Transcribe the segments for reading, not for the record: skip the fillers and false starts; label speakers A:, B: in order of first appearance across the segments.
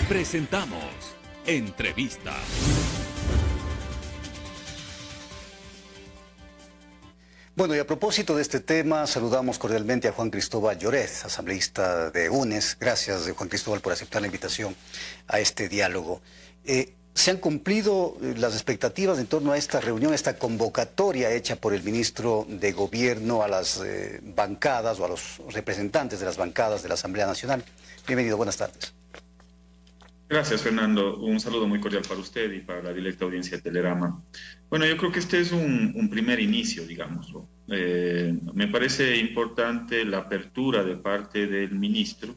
A: Presentamos Entrevista.
B: Bueno, y a propósito de este tema, saludamos cordialmente a Juan Cristóbal Lloret, asambleísta de UNES. Gracias, Juan Cristóbal, por aceptar la invitación a este diálogo. ¿Se han cumplido las expectativas en torno a esta reunión, esta convocatoria hecha por el ministro de Gobierno a las bancadas o a los representantes de las bancadas de la Asamblea Nacional? Bienvenido, buenas tardes.
C: Gracias, Fernando. Un saludo muy cordial para usted y para la directa audiencia de Telerama. Bueno, yo creo que este es un primer inicio, digámoslo. Me parece importante la apertura de parte del ministro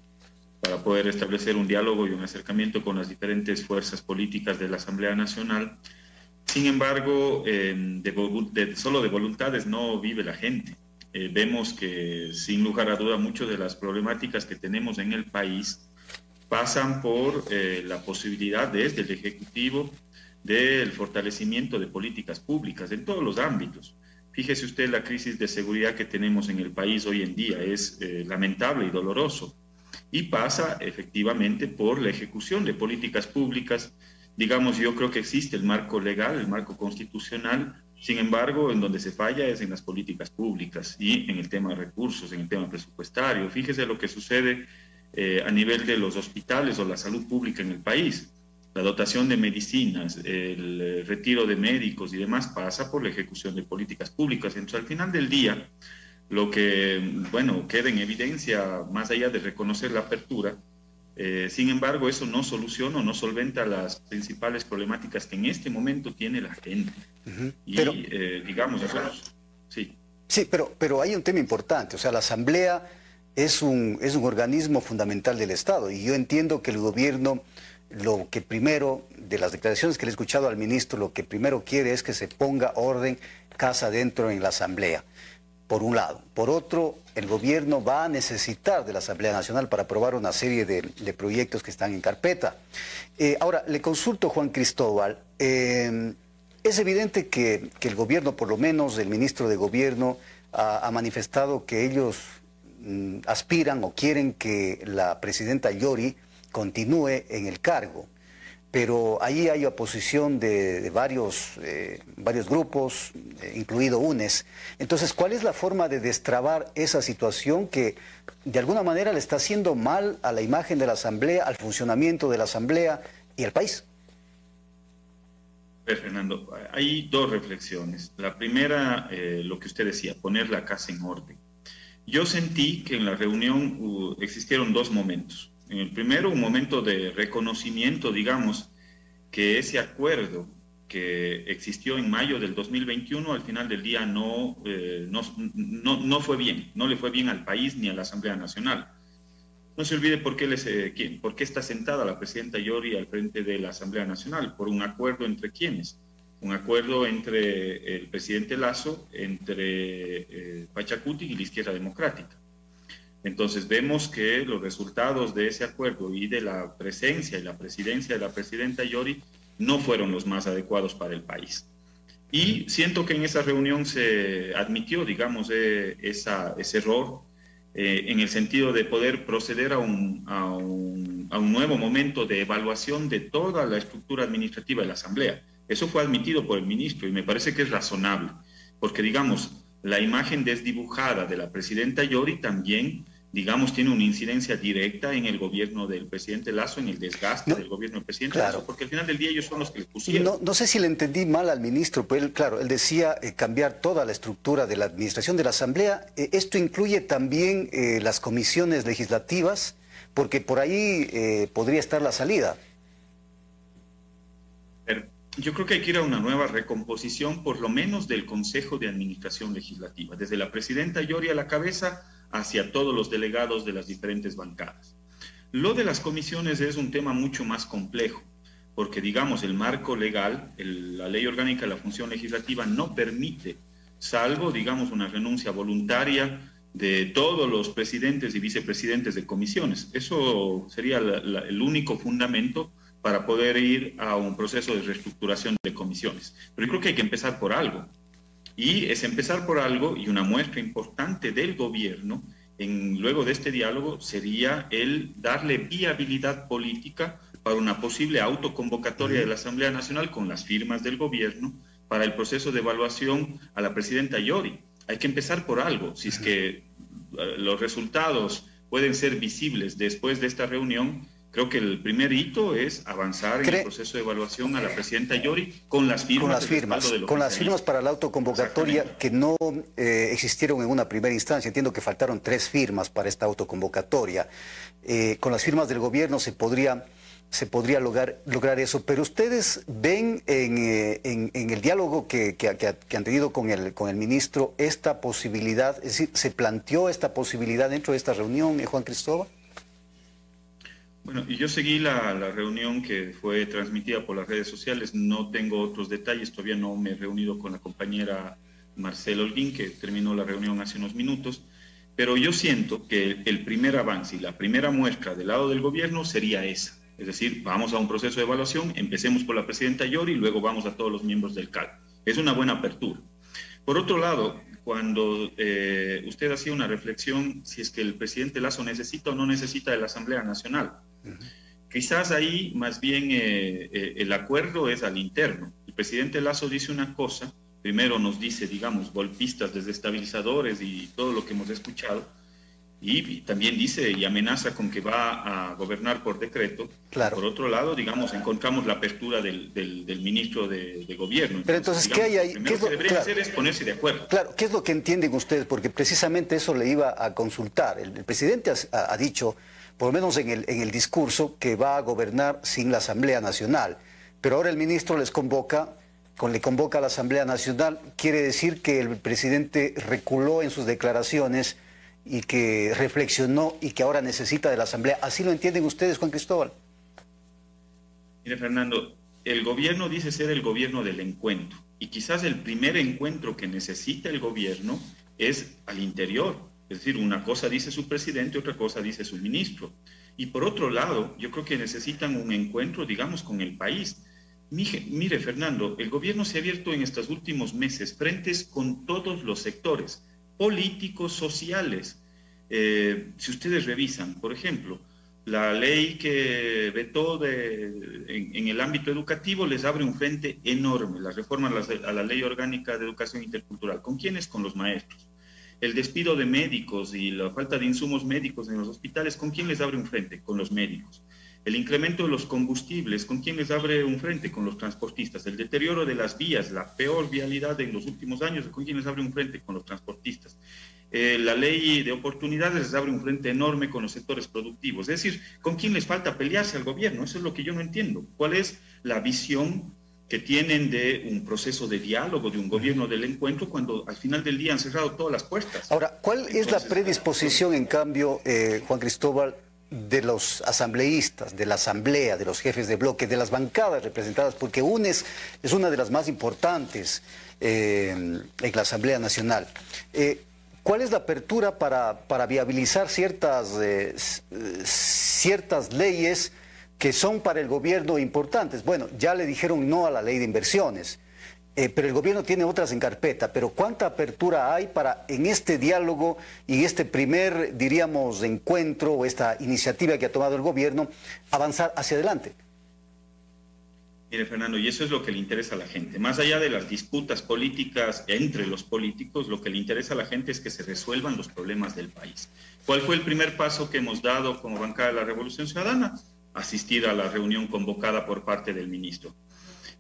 C: para poder establecer un diálogo y un acercamiento con las diferentes fuerzas políticas de la Asamblea Nacional. Sin embargo, solo de voluntades no vive la gente. Vemos que, sin lugar a duda, muchas de las problemáticas que tenemos en el país pasan por la posibilidad desde el Ejecutivo del fortalecimiento de políticas públicas en todos los ámbitos. Fíjese usted, la crisis de seguridad que tenemos en el país hoy en día es lamentable y doloroso, y pasa efectivamente por la ejecución de políticas públicas. Digamos, yo creo que existe el marco legal, el marco constitucional, sin embargo, en donde se falla es en las políticas públicas y en el tema de recursos, en el tema presupuestario. Fíjese lo que sucede a nivel de los hospitales o la salud pública en el país. La dotación de medicinas, el retiro de médicos y demás pasa por la ejecución de políticas públicas. Entonces, al final del día, lo que, bueno, queda en evidencia, más allá de reconocer la apertura, sin embargo, eso no soluciona o no solventa las principales problemáticas que en este momento tiene la gente. Y, pero, digamos, nosotros, sí.
B: Sí, pero hay un tema importante, o sea, la Asamblea es un organismo fundamental del Estado, y yo entiendo que el gobierno, lo que primero, de las declaraciones que le he escuchado al ministro, lo que primero quiere es que se ponga orden casa adentro en la Asamblea, por un lado. Por otro, el gobierno va a necesitar de la Asamblea Nacional para aprobar una serie de proyectos que están en carpeta. Ahora, le consulto, Juan Cristóbal, es evidente que el gobierno, por lo menos el ministro de Gobierno, ha manifestado que ellos aspiran o quieren que la presidenta Yori continúe en el cargo, pero ahí hay oposición de varios grupos, incluido UNES. Entonces, ¿cuál es la forma de destrabar esa situación que de alguna manera le está haciendo mal a la imagen de la Asamblea, al funcionamiento de la Asamblea y al país?
C: Fernando, hay dos reflexiones. La primera, lo que usted decía, poner la casa en orden. Yo sentí que en la reunión existieron dos momentos. En el primero, un momento de reconocimiento, digamos, que ese acuerdo que existió en mayo del 2021, al final del día no fue bien, no le fue bien al país ni a la Asamblea Nacional. No se olvide por qué está sentada la presidenta Yori al frente de la Asamblea Nacional, por un acuerdo entre quiénes. Un acuerdo entre el presidente Lasso, entre Pachacuti y la Izquierda Democrática. Entonces vemos que los resultados de ese acuerdo y de la presencia y la presidencia de la presidenta Yori no fueron los más adecuados para el país. Y siento que en esa reunión se admitió, digamos, ese error en el sentido de poder proceder a un nuevo momento de evaluación de toda la estructura administrativa de la Asamblea. Eso fue admitido por el ministro y me parece que es razonable, porque, digamos, la imagen desdibujada de la presidenta Yori también, digamos, tiene una incidencia directa en el gobierno del presidente Lasso, en el desgaste del gobierno del presidente Lasso, porque al final del día ellos son los que le pusieron.
B: No sé si le entendí mal al ministro, pero él decía cambiar toda la estructura de la administración de la Asamblea. ¿Esto incluye también las comisiones legislativas? Porque por ahí podría estar la salida.
C: Yo creo que hay que ir a una nueva recomposición, por lo menos del Consejo de Administración Legislativa, desde la presidenta Yori a la cabeza hacia todos los delegados de las diferentes bancadas. Lo de las comisiones es un tema mucho más complejo, porque, digamos, el marco legal, la Ley Orgánica de la Función Legislativa no permite, salvo, digamos, una renuncia voluntaria de todos los presidentes y vicepresidentes de comisiones. Eso sería el único fundamento para poder ir a un proceso de reestructuración de comisiones. Pero yo creo que hay que empezar por algo. Y es empezar por algo, y una muestra importante del gobierno luego de este diálogo sería el darle viabilidad política para una posible autoconvocatoria de la Asamblea Nacional con las firmas del gobierno para el proceso de evaluación a la presidenta Yori. Hay que empezar por algo. Si es que los resultados pueden ser visibles después de esta reunión, creo que el primer hito es avanzar en el proceso de evaluación a la presidenta Yori con las firmas.
B: Con las firmas para la autoconvocatoria que no existieron en una primera instancia. Entiendo que faltaron 3 firmas para esta autoconvocatoria. Con las firmas del gobierno se podría lograr eso, pero ustedes ven en el diálogo que han tenido con el ministro esta posibilidad, es decir, ¿se planteó esta posibilidad dentro de esta reunión, Juan Cristóbal?
C: Bueno, y yo seguí la reunión que fue transmitida por las redes sociales, no tengo otros detalles, todavía no me he reunido con la compañera Marcela Holguín, que terminó la reunión hace unos minutos, pero yo siento que el primer avance y la primera muestra del lado del gobierno sería esa. Es decir, vamos a un proceso de evaluación, empecemos por la presidenta Yori y luego vamos a todos los miembros del CAL. Es una buena apertura. Por otro lado, cuando usted hacía una reflexión si es que el presidente Lasso necesita o no necesita de la Asamblea Nacional, quizás ahí más bien el acuerdo es al interno. El presidente Lasso dice una cosa, primero nos dice, digamos, golpistas, desestabilizadores y todo lo que hemos escuchado, y también dice y amenaza con que va a gobernar por decreto.
B: Claro.
C: Por otro lado, digamos, encontramos la apertura del ministro de gobierno.
B: Pero entonces, ¿qué hay ahí?
C: Lo primero que debería hacer es ponerse de acuerdo.
B: Claro, ¿qué es lo que entienden ustedes? Porque precisamente eso le iba a consultar. El presidente ha dicho, por lo menos en el discurso, que va a gobernar sin la Asamblea Nacional. Pero ahora el ministro le convoca a la Asamblea Nacional. Quiere decir que el presidente reculó en sus declaraciones y que reflexionó y que ahora necesita de la Asamblea. ¿Así lo entienden ustedes, Juan Cristóbal?
C: Mire, Fernando, el gobierno dice ser el gobierno del encuentro, y quizás el primer encuentro que necesita el gobierno es al interior. Es decir, una cosa dice su presidente, otra cosa dice su ministro. Y por otro lado, yo creo que necesitan un encuentro, digamos, con el país. Mire, Fernando, el gobierno se ha abierto en estos últimos meses frentes con todos los sectores políticos, sociales. Si ustedes revisan, por ejemplo, la ley que vetó en el ámbito educativo les abre un frente enorme, la reforma a la Ley Orgánica de Educación Intercultural. ¿Con quiénes? Con los maestros. El despido de médicos y la falta de insumos médicos en los hospitales, ¿con quién les abre un frente? Con los médicos. El incremento de los combustibles, ¿con quién les abre un frente? Con los transportistas. El deterioro de las vías, la peor vialidad de los últimos años, ¿con quién les abre un frente? Con los transportistas. La ley de oportunidades les abre un frente enorme con los sectores productivos. Es decir, ¿con quién les falta pelearse al gobierno? Eso es lo que yo no entiendo. ¿Cuál es la visión que tienen de un proceso de diálogo, de un gobierno del encuentro, cuando al final del día han cerrado todas las puertas?
B: Ahora, ¿cuál es la predisposición, en cambio, Juan Cristóbal, de los asambleístas, de la asamblea, de los jefes de bloque, de las bancadas representadas? Porque UNES es una de las más importantes en la Asamblea Nacional. ¿Cuál es la apertura para viabilizar ciertas leyes que son para el gobierno importantes? Bueno, ya le dijeron no a la ley de inversiones, pero el gobierno tiene otras en carpeta. Pero ¿cuánta apertura hay para, en este diálogo y este primer, diríamos, encuentro o esta iniciativa que ha tomado el gobierno, avanzar hacia adelante?
C: Mire, Fernando, y eso es lo que le interesa a la gente. Más allá de las disputas políticas entre los políticos, lo que le interesa a la gente es que se resuelvan los problemas del país. ¿Cuál fue el primer paso que hemos dado como bancada de la Revolución Ciudadana? Asistir a la reunión convocada por parte del ministro.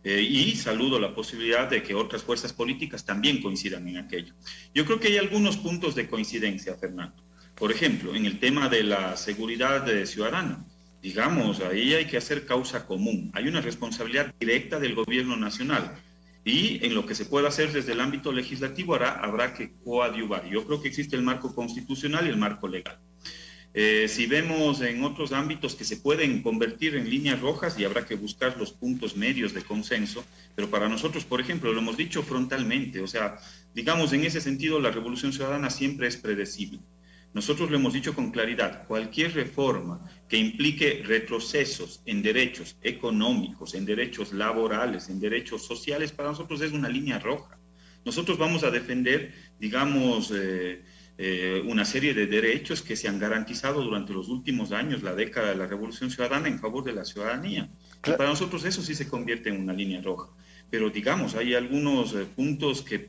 C: Y saludo la posibilidad de que otras fuerzas políticas también coincidan en aquello. Yo creo que hay algunos puntos de coincidencia, Fernando. Por ejemplo, en el tema de la seguridad ciudadana. Digamos, ahí hay que hacer causa común. Hay una responsabilidad directa del gobierno nacional. Y en lo que se pueda hacer desde el ámbito legislativo habrá que coadyuvar. Yo creo que existe el marco constitucional y el marco legal. Si vemos en otros ámbitos que se pueden convertir en líneas rojas, y habrá que buscar los puntos medios de consenso, pero para nosotros, por ejemplo, lo hemos dicho frontalmente, o sea, digamos, en ese sentido la Revolución Ciudadana siempre es predecible. Nosotros lo hemos dicho con claridad: cualquier reforma que implique retrocesos en derechos económicos, en derechos laborales, en derechos sociales, para nosotros es una línea roja. Nosotros vamos a defender, digamos, una serie de derechos que se han garantizado durante los últimos años, la década de la Revolución Ciudadana, en favor de la ciudadanía. Claro. Y para nosotros eso sí se convierte en una línea roja. Pero digamos, hay algunos puntos que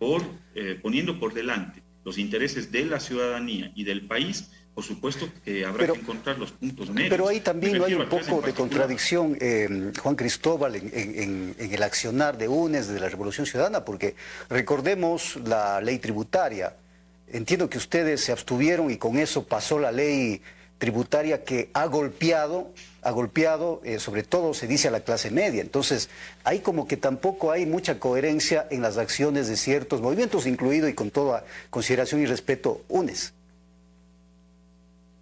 C: poniendo por delante los intereses de la ciudadanía y del país, por supuesto que habrá que encontrar los puntos medios.
B: Pero ahí también hay un poco de contradicción, Juan Cristóbal, en el accionar de UNES, de la Revolución Ciudadana, porque recordemos la ley tributaria. Entiendo que ustedes se abstuvieron y con eso pasó la ley tributaria que ha golpeado, sobre todo se dice a la clase media. Entonces, hay como que tampoco hay mucha coherencia en las acciones de ciertos movimientos, incluido y con toda consideración y respeto, UNES.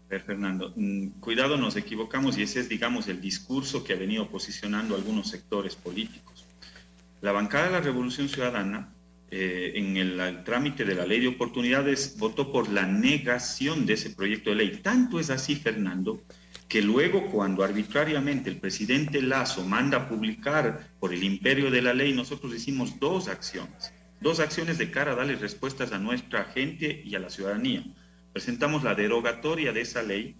C: Fernando, cuidado, nos equivocamos y ese es, digamos, el discurso que ha venido posicionando algunos sectores políticos. La bancada de la Revolución Ciudadana, en el trámite de la ley de oportunidades, votó por la negación de ese proyecto de ley. Tanto es así, Fernando, que luego cuando arbitrariamente el presidente Lasso manda a publicar por el imperio de la ley, nosotros hicimos dos acciones de cara a darle respuestas a nuestra gente y a la ciudadanía. Presentamos la derogatoria de esa ley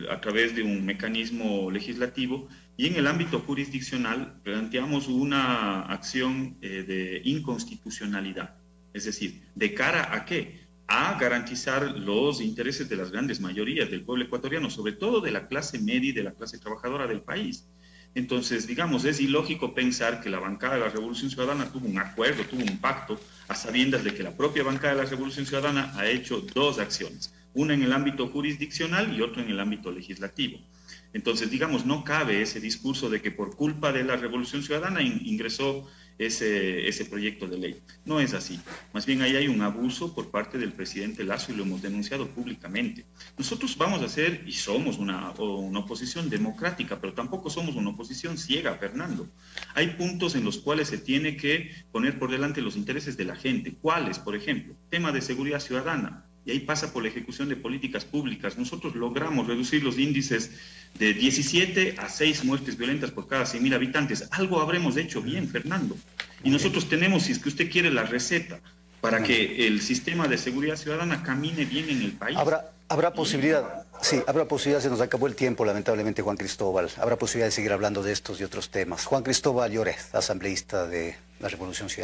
C: a través de un mecanismo legislativo y en el ámbito jurisdiccional planteamos una acción de inconstitucionalidad. Es decir, ¿de cara a qué? A garantizar los intereses de las grandes mayorías del pueblo ecuatoriano, sobre todo de la clase media y de la clase trabajadora del país. Entonces, digamos, es ilógico pensar que la bancada de la Revolución Ciudadana tuvo un acuerdo, tuvo un pacto, a sabiendas de que la propia bancada de la Revolución Ciudadana ha hecho dos acciones, una en el ámbito jurisdiccional y otra en el ámbito legislativo. Entonces, digamos, no cabe ese discurso de que por culpa de la Revolución Ciudadana ingresó ese proyecto de ley. No es así. Más bien ahí hay un abuso por parte del presidente Lasso y lo hemos denunciado públicamente. Nosotros vamos a ser y somos una oposición democrática, pero tampoco somos una oposición ciega, Fernando. Hay puntos en los cuales se tiene que poner por delante los intereses de la gente. ¿Cuáles? Por ejemplo, tema de seguridad ciudadana. Y ahí pasa por la ejecución de políticas públicas. Nosotros logramos reducir los índices de 17 a 6 muertes violentas por cada 100.000 habitantes. Algo habremos hecho bien, Fernando. Y nosotros tenemos, si es que usted quiere, la receta para que el sistema de seguridad ciudadana camine bien en el país.
B: Habrá posibilidad, sí, habrá posibilidad, se nos acabó el tiempo, lamentablemente, Juan Cristóbal. Habrá posibilidad de seguir hablando de estos y otros temas. Juan Cristóbal Lloret, asambleísta de la Revolución Ciudadana.